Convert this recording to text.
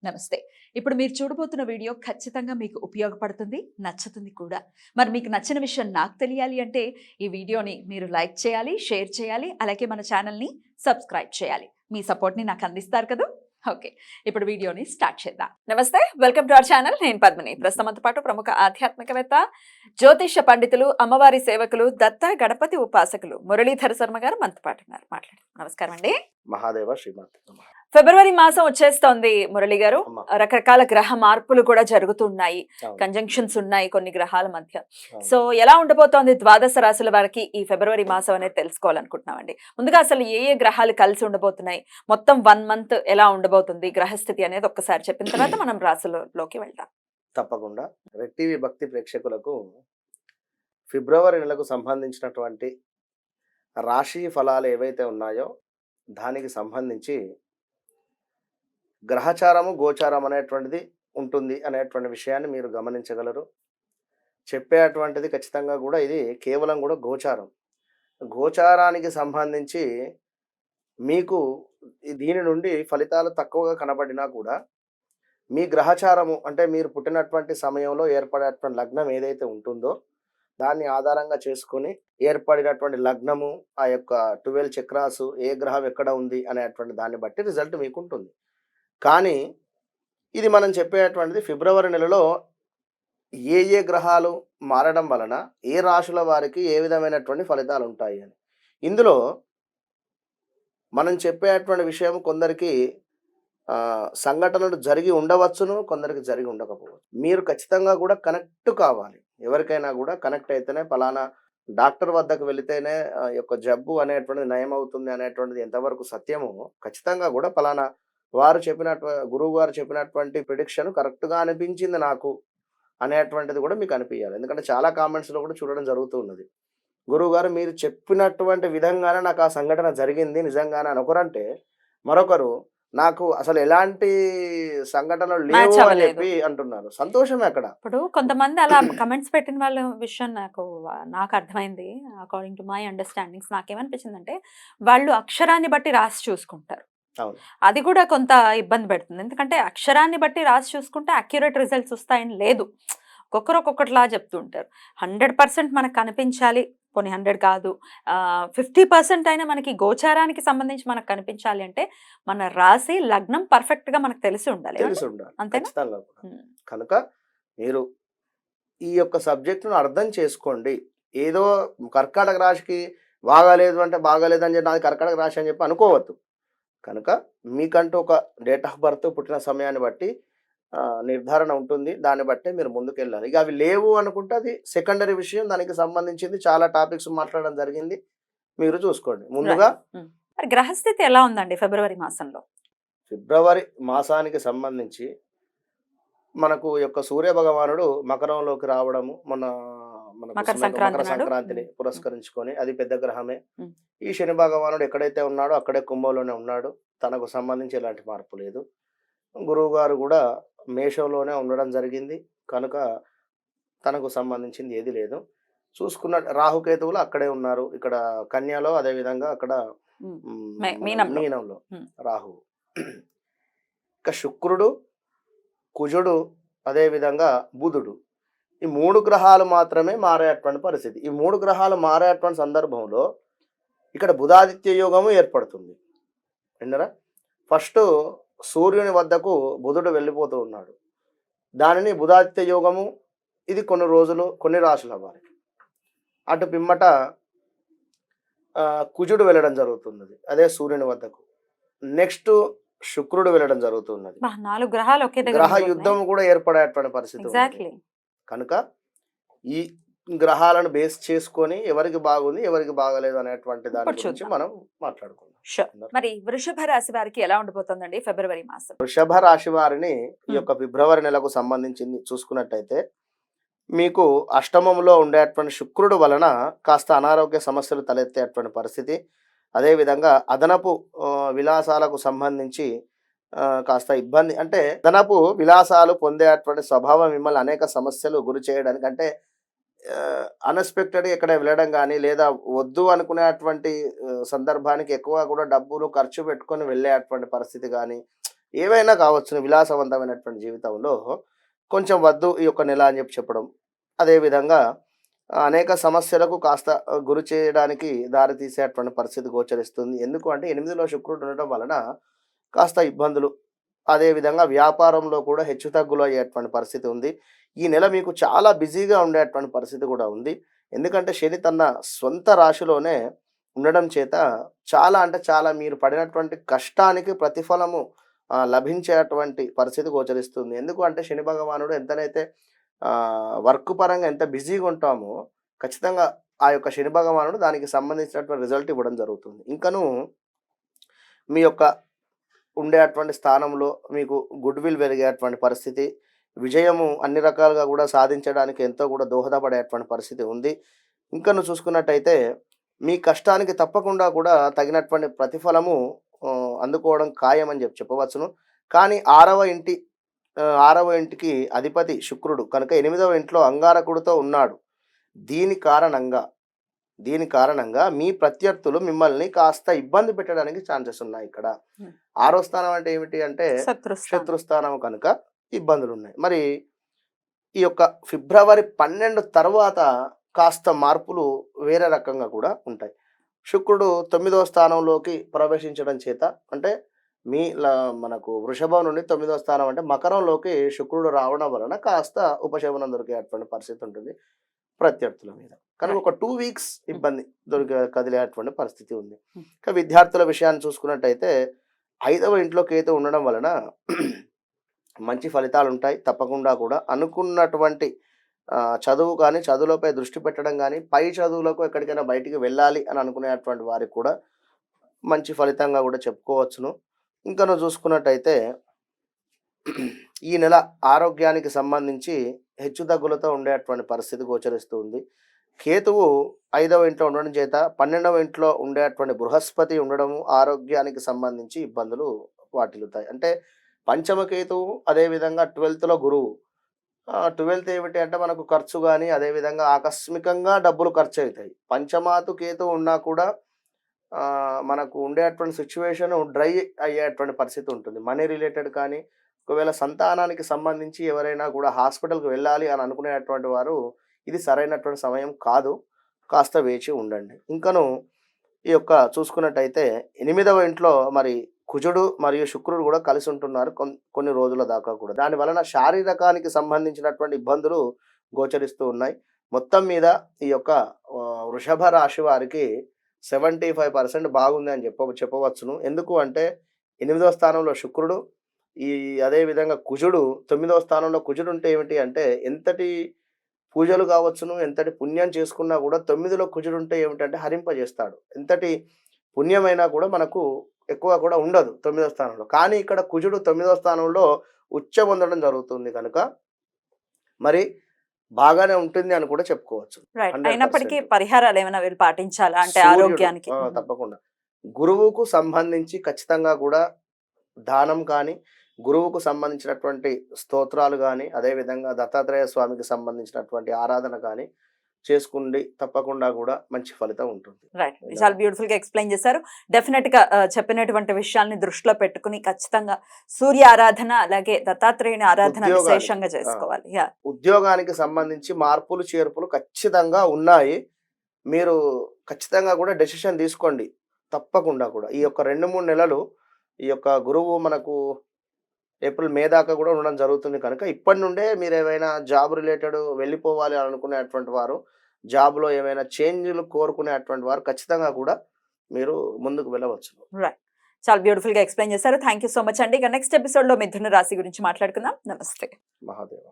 నమస్తే. ఇప్పుడు మీరు చూడబోతున్న వీడియో ఖచ్చితంగా మీకు ఉపయోగపడుతుంది, నచ్చుతుంది కూడా. మరి మీకు నచ్చిన విషయం నాకు తెలియాలి అంటే ఈ వీడియోని మీరు లైక్ చేయాలి, షేర్ చేయాలి, అలాగే మన ఛానల్‌ని సబ్స్క్రైబ్ చేయాలి. మీ సపోర్ట్‌ని నాకు అందిస్తారు కదూ! ఓకే. ఇప్పుడు వీడియోని స్టార్ట్ చేద్దాం. నమస్తే. Welcome to our channel. నేను పద్మిని. ప్రస్తుతంతో పాటు ప్రముఖ ఆధ్యాత్మికవేత్త, జ్యోతిష్య పండితులు, అమ్మవారి సేవకులు, దత్త గణపతి ఉపాసకులు మురళీధర శర్మ గారు మనతో పాటు ఉన్నారు. మాట్లాడండి. నమస్కారం అండి. మహాదేవ శ్రీమాత ఫిబ్రవరి మాసం వచ్చేస్తోంది మురళి గారు. అమ్మ. రకరకాల గ్రహ మార్పులు కూడా జరుగుతున్నాయి, అవును. కంజంక్షన్స్ ఉన్నాయి కొన్ని గ్రహాల మధ్య. అవును. సో ఎలా ఉండబోతోంది ద్వాదశ రాశుల వారికి ఈ ఫిబ్రవరి మాసం అనేది తెలుసుకోవాలనుకుంటున్నామండి. ముందుగా అసలు ఏ ఏ గ్రహాలు కలిసి ఉండబోతున్నాయి, మొత్తం 1 మంత్ ఎలా ఉండబోతుంది గ్రహస్థితి అనేది ఒక్కసారి చెప్పిన తర్వాత మనం రాశులలోకి వెళ్దాం. తప్పకుండా రెడ్ టీవీ భక్తి ప్రేక్షకులకు ఫిబ్రవరి నెలకు సంబంధించినటువంటి రాశి ఫలాలు ఏవైతే ఉన్నాయో దానికి సంబంధించి గ్రహచారము గోచారం అనేటువంటిది ఉంటుంది అనేటువంటి విషయాన్ని మీరు గమనించగలరు. చెప్పేటువంటిది ఖచ్చితంగా కూడా ఇది కేవలం కూడా గోచారం. గోచారానికి సంబంధించి మీకు దీని నుండి ఫలితాలు తక్కువగా కనబడినా కూడా మీ గ్రహచారము అంటే మీరు పుట్టినటువంటి సమయంలో ఏర్పడేటువంటి లగ్నం ఏదైతే ఉంటుందో దాన్ని ఆధారంగా చేసుకొని ఏర్పడినటువంటి లగ్నము, ఆ యొక్క 12 చక్రాసు, ఏ గ్రహం ఎక్కడ ఉంది అనేటువంటి దాన్ని బట్టి రిజల్ట్ మీకు ఉంటుంది. కానీ ఇది మనం చెప్పేటువంటిది ఫిబ్రవరి నెలలో ఏ ఏ గ్రహాలు మారడం వలన ఏ రాశుల వారికి ఏ విధమైనటువంటి ఫలితాలు ఉంటాయి అని. ఇందులో మనం చెప్పేటువంటి విషయం కొందరికి సంఘటనలు జరిగి ఉండవచ్చును, కొందరికి జరిగి ఉండకపోవచ్చు. మీరు ఖచ్చితంగా కూడా కనెక్ట్ కావాలి. ఎవరికైనా కూడా కనెక్ట్ అయితేనే ఫలానా డాక్టర్ వద్దకు వెళితేనే యొక్క జబ్బు అనేటువంటిది నయం అవుతుంది అనేటువంటిది ఎంతవరకు సత్యమో ఖచ్చితంగా కూడా ఫలానా వారు గురువు గారు చెప్పినటువంటి ప్రిడిక్షన్ కరెక్ట్గా అనిపించింది నాకు అనేటువంటిది కూడా మీకు అనిపించాలి. ఎందుకంటే చాలా కామెంట్స్లో కూడా చూడడం జరుగుతూ ఉన్నది. గురువు గారు మీరు చెప్పినటువంటి విధంగానే నాకు ఆ సంఘటన జరిగింది నిజంగానే అని ఒకరంటే, మరొకరు నాకు అసలు ఎలాంటి సంఘటనలు మ్యాచ్ లేవు అని అవ్వలేదు. చెప్పి అంటున్నారు. సంతోషమే అక్కడ. ఇప్పుడు కొంతమంది అలా కమెంట్స్ పెట్టిన వాళ్ళ విషయం నాకు అర్థమైంది. అకార్డింగ్ టు మై అండర్‌స్టాండింగ్స్ నాకేమనిపించిందంటే, వాళ్ళు అక్షరాన్ని బట్టి రాసి చూసుకుంటారు. అవును. అది కూడా కొంత ఇబ్బంది పెడుతుంది. ఎందుకంటే అక్షరాన్ని బట్టి రాసి చూసుకుంటే అక్యురేట్ రిజల్ట్స్ వస్తాయని లేదు. ఒక్కొక్కరు ఒక్కొక్కటిలా చెప్తూ ఉంటారు. 100% మనకు కనిపించాలి, పోనీ 100 కాదు, 50% అయినా మనకి గోచారానికి సంబంధించి మనకు కనిపించాలి అంటే మన రాశి, లగ్నం పర్ఫెక్ట్‌గా మనకు తెలిసి ఉండాలి. తెలిసి ఏమండి? ఉండాలి అంతేనా? ఖచ్చితంగా కూడా. హ్మ్. కనుక మీరు ఈ యొక్క సబ్జెక్టును అర్థం చేసుకోండి. ఏదో కర్కాటక రాశికి బాగాలేదు అంటే బాగాలేదు అని చెప్పి నాది కర్కాటక రాశి అని చెప్పి అనుకోవద్దు. కనుక మీకంటూ ఒక డేట్ ఆఫ్ బర్త్, పుట్టిన సమయాన్ని బట్టి నిర్ధారణ ఉంటుంది. దాన్ని బట్టే మీరు ముందుకెళ్ళాలి. ఇక అవి లేవు అనుకుంటే అది సెకండరీ విషయం. దానికి సంబంధించింది చాలా టాపిక్స్ మాట్లాడడం జరిగింది. మీరు చూసుకోండి. ముందుగా హ్మ్. మరి గ్రహస్థితి ఎలా ఉందండి ఫిబ్రవరి మాసంలో? ఫిబ్రవరి మాసానికి సంబంధించి మనకు యొక్క సూర్య భగవానుడు మకరంలోకి రావడము మనకు మకర మకర సంక్రాంతి నాడు. సంక్రాంతిని హ్మ్. పురస్కరించుకొని అది పెద్ద గ్రహమే. హ్మ్. ఈ శని భగవానుడు ఎక్కడైతే ఉన్నాడో అక్కడే కుంభంలోనే ఉన్నాడు. తనకు సంబంధించి ఎలాంటి మార్పు లేదు. గురువు గారు కూడా మేషంలోనే ఉండడం జరిగింది. కనుక తనకు సంబంధించింది ఏది లేదు. చూసుకున్న రాహుకేతువులు అక్కడే ఉన్నారు. ఇక్కడ కన్యలో, అదేవిధంగా అక్కడ హ్మ్. మన మీనంలో. మీనంలో హ్మ్. రాహువు. ఇక శుక్రుడు, కుజుడు, అదేవిధంగా బుధుడు, ఈ 3 గ్రహాలు మాత్రమే మారేటువంటి పరిస్థితి. ఈ 3 గ్రహాలు మారేటువంటి సందర్భంలో ఇక్కడ బుధాదిత్య యోగము ఏర్పడుతుంది. విన్నరా? ఫస్ట్ సూర్యుని వద్దకు బుధుడు వెళ్ళిపోతూ ఉన్నాడు. దానిని బుధాదిత్య యోగము. ఇది కొన్ని రోజులు కొన్ని రాశుల వారికి. అటు పిమ్మట కుజుడు వెళ్ళడం జరుగుతున్నది, అదే సూర్యుని వద్దకు. నెక్స్ట్ శుక్రుడు వెళ్ళడం జరుగుతున్నది. 4 గ్రహాలు ఒకే దగ్గర గ్రహ ఉండిపోతున్నాయి. యుద్ధం కూడా ఏర్పడేటువంటి పరిస్థితి ఉన్నది. ఎగ్జాక్ట్లీ. కనుక ఈ గ్రహాలను బేస్ చేసుకొని ఎవరికి బాగుంది, ఎవరికి బాగలేదు అనేటువంటి దాని ఇప్పుడు గురించి చూద్దాం. మనం మాట్లాడుకుందాం. షూర్. మరి వృషభ రాశి వారికి ఎలా ఉండబోతోందండి ఫిబ్రవరి మాసం? వృషభ రాశి వారిని ఈ యొక్క ఫిబ్రవరి నెలకు సంబంధించింది చూసుకున్నట్టయితే మీకు అష్టమంలో ఉండేటువంటి శుక్రుడు వలన కాస్త అనారోగ్య సమస్యలు తలెత్తేటువంటి పరిస్థితి. అదేవిధంగా అదనపు విలాసాలకు సంబంధించి కాస్త ఇబ్బంది, అంటే అదనపు విలాసాలు పొందేటువంటి స్వభావం మిమ్మల్ని అనేక సమస్యలు గురి చేయడానికి, అంటే అన్ఎక్స్పెక్టెడ్గా ఎక్కడ వెళ్ళడం కానీ, లేదా వద్దు అనుకునేటువంటి సందర్భానికి ఎక్కువ కూడా డబ్బులు ఖర్చు పెట్టుకొని వెళ్ళేటువంటి పరిస్థితి కానీ, ఏవైనా కావచ్చును విలాసవంతమైనటువంటి జీవితంలో కొంచెం వద్దు ఈ యొక్క నెల అని చెప్పడం. అదేవిధంగా అనేక సమస్యలకు కాస్త గురి చేయడానికి దారి తీసేటువంటి పరిస్థితి గోచరిస్తుంది. ఎందుకు అంటే 8లో శుక్రుడు ఉండడం వలన కాస్త ఇబ్బందులు, అదేవిధంగా వ్యాపారంలో కూడా హెచ్చుతగ్గులు అయ్యేటువంటి పరిస్థితి ఉంది. ఈ నెల మీకు చాలా బిజీగా ఉండేటువంటి పరిస్థితి కూడా ఉంది. ఎందుకంటే శని తన సొంత రాశిలోనే ఉండడం చేత చాలా అంటే చాలా మీరు పడినటువంటి కష్టానికి ప్రతిఫలము లభించేటువంటి పరిస్థితి గోచరిస్తుంది. ఎందుకు అంటే శని భగవానుడు ఎంతనైతే వర్క్ పరంగా ఎంత బిజీగా ఉంటామో ఖచ్చితంగా ఆ యొక్క శని భగవానుడు దానికి సంబంధించినటువంటి రిజల్ట్ ఇవ్వడం జరుగుతుంది. ఇంకను మీ యొక్క ఉండేటువంటి స్థానంలో మీకు గుడ్ విల్ పెరిగేటువంటి పరిస్థితి, విజయము అన్ని రకాలుగా కూడా సాధించడానికి ఎంతో కూడా దోహదపడేటువంటి పరిస్థితి ఉంది. ఇంకను చూసుకున్నట్టయితే మీ కష్టానికి తప్పకుండా కూడా తగినటువంటి ప్రతిఫలము అందుకోవడం ఖాయమని చెప్పవచ్చును. కానీ 6వ ఇంటికి అధిపతి శుక్రుడు కనుక 8వ ఇంట్లో అంగారకుడితో ఉన్నాడు. దీని కారణంగా మీ ప్రత్యర్థులు మిమ్మల్ని కాస్త ఇబ్బంది పెట్టడానికి ఛాన్సెస్ ఉన్నాయి. ఇక్కడ 6వ స్థానం అంటే ఏమిటి అంటే శత్రుస్థానం కనుక ఇబ్బందులు ఉన్నాయి. మరి ఈ యొక్క ఫిబ్రవరి 12 తర్వాత కాస్త మార్పులు వేరే రకంగా కూడా ఉంటాయి. శుక్రుడు 9వ స్థానంలోకి ప్రవేశించడం చేత అంటే మనకు వృషభం నుండి 9వ స్థానం అంటే మకరంలోకి శుక్రుడు రావడం వలన కాస్త ఉపశమనం దొరికేటువంటి పరిస్థితి ఉంటుంది ప్రత్యర్థుల మీద. కనుక ఒక 2 వీక్స్ ఇబ్బంది కదిలేటువంటి పరిస్థితి ఉంది. ఇంకా విద్యార్థుల విషయాన్ని చూసుకున్నట్టయితే 5వ ఇంట్లో కేతు ఉండడం వలన మంచి ఫలితాలు ఉంటాయి. తప్పకుండా కూడా అనుకున్నటువంటి చదువు కానీ చదువులపై దృష్టి పెట్టడం కానీ పై చదువులకు ఎక్కడికైనా బయటికి వెళ్ళాలి అని అనుకునేటువంటి వారికి కూడా మంచి ఫలితంగా కూడా చెప్పుకోవచ్చును. ఇంకా నువ్వు చూసుకున్నట్టయితే ఈ నెల ఆరోగ్యానికి సంబంధించి హెచ్చుతగ్గులతో ఉండేటువంటి పరిస్థితి గోచరిస్తుంది. కేతువు 5వ ఇంట్లో ఉండడం చేత 12వ ఇంట్లో ఉండేటువంటి బృహస్పతి ఉండడము ఆరోగ్యానికి సంబంధించి ఇబ్బందులు వాటిల్లుతాయి. అంటే పంచమ కేతువు, అదేవిధంగా 12th గురువు. 12th ఏమిటి అంటే మనకు ఖర్చు కానీ అదేవిధంగా ఆకస్మికంగా డబ్బులు ఖర్చు అవుతాయి. పంచమాతు కేతువు ఉన్నా కూడా మనకు ఉండేటువంటి సిచ్యువేషన్ డ్రై అయ్యేటువంటి పరిస్థితి ఉంటుంది. మనీ రిలేటెడ్ కానీ ఒకవేళ సంతానానికి సంబంధించి ఎవరైనా కూడా హాస్పిటల్కి వెళ్ళాలి అని అనుకునేటువంటి వారు ఇది సరైనటువంటి సమయం కాదు, కాస్త వేచి ఉండండి. ఇంకను ఈ యొక్క చూసుకున్నట్టయితే 8వ ఇంట్లో మరి కుజుడు మరియు శుక్రుడు కూడా కలిసి ఉంటున్నారు కొన్ని రోజుల దాకా కూడా. దాని వలన శారీరకానికి సంబంధించినటువంటి ఇబ్బందులు గోచరిస్తూ ఉన్నాయి. మొత్తం మీద ఈ యొక్క వృషభ రాశి వారికి 75% బాగుంది అని చెప్పవచ్చును. ఎందుకు అంటే 8వ స్థానంలో శుక్రుడు, అదేవిధంగా కుజుడు 9వ స్థానంలో కుజుడు ఉంటే ఏమిటి అంటే ఎంతటి పూజలు కావచ్చును, ఎంతటి పుణ్యం చేసుకున్నా కూడా 9లో కుజుడు ఉంటే ఏమిటంటే హరింపజేస్తాడు. ఎంతటి పుణ్యమైనా కూడా మనకు ఎక్కువ కూడా ఉండదు 9వ స్థానంలో. కానీ ఇక్కడ కుజుడు 9వ స్థానంలో ఉచ్చ పొందడం జరుగుతుంది కనుక మరి బాగానే ఉంటుంది అని కూడా చెప్పుకోవచ్చు. అయినప్పటికీ పరిహారాలు ఏమైనా వీళ్ళు పాటించాలా అంటే ఆరోగ్యానికి? తప్పకుండా గురువుకు సంబంధించి ఖచ్చితంగా కూడా దానం కానీ, గురువుకు సంబంధించినటువంటి స్తోత్రాలు కానీ, అదేవిధంగా దత్తాత్రేయ స్వామికి సంబంధించినటువంటి ఆరాధన కానీ చేసుకుండి తప్పకుండా కూడా మంచి ఫలితం ఉంటుంది. రైట్, చాలా బ్యూటిఫుల్ గా ఎక్స్ప్లెయిన్ చేశారు. డెఫినెట్ గా చెప్పినటువంటి విషయాల్ని దృష్టిలో పెట్టుకుని ఖచ్చితంగా సూర్య ఆరాధన అలాగే దత్తాత్రేయుని ఆరాధన విశేషంగా చేసుకోవాలి. ఉద్యోగానికి సంబంధించి మార్పులు చేర్పులు ఖచ్చితంగా ఉన్నాయి. మీరు ఖచ్చితంగా కూడా డెసిషన్ తీసుకోండి తప్పకుండా కూడా. ఈ యొక్క 2-3 నెలలు ఈ యొక్క గురువు మనకు ఏప్రిల్ మే దాకా కూడా ఉండడం జరుగుతుంది కనుక ఇప్పటి నుండే మీరు ఏమైనా జాబ్ రిలేటెడ్ వెళ్ళిపోవాలి అని అనుకునేటువంటి వారు, జాబ్లో ఏమైనా చేంజ్లు కోరుకునేటువంటి వారు ఖచ్చితంగా కూడా మీరు ముందుకు వెళ్ళవచ్చు. రైట్, చాలా బ్యూటిఫుల్ గా ఎక్స్ప్లెయిన్ చేశారు. థ్యాంక్ యూ సో మచ్ అండి. ఇక నెక్స్ట్ ఎపిసోడ్ లో మిథున రాశి గురించి మాట్లాడుకుందాం. నమస్తే. మహాదేవ.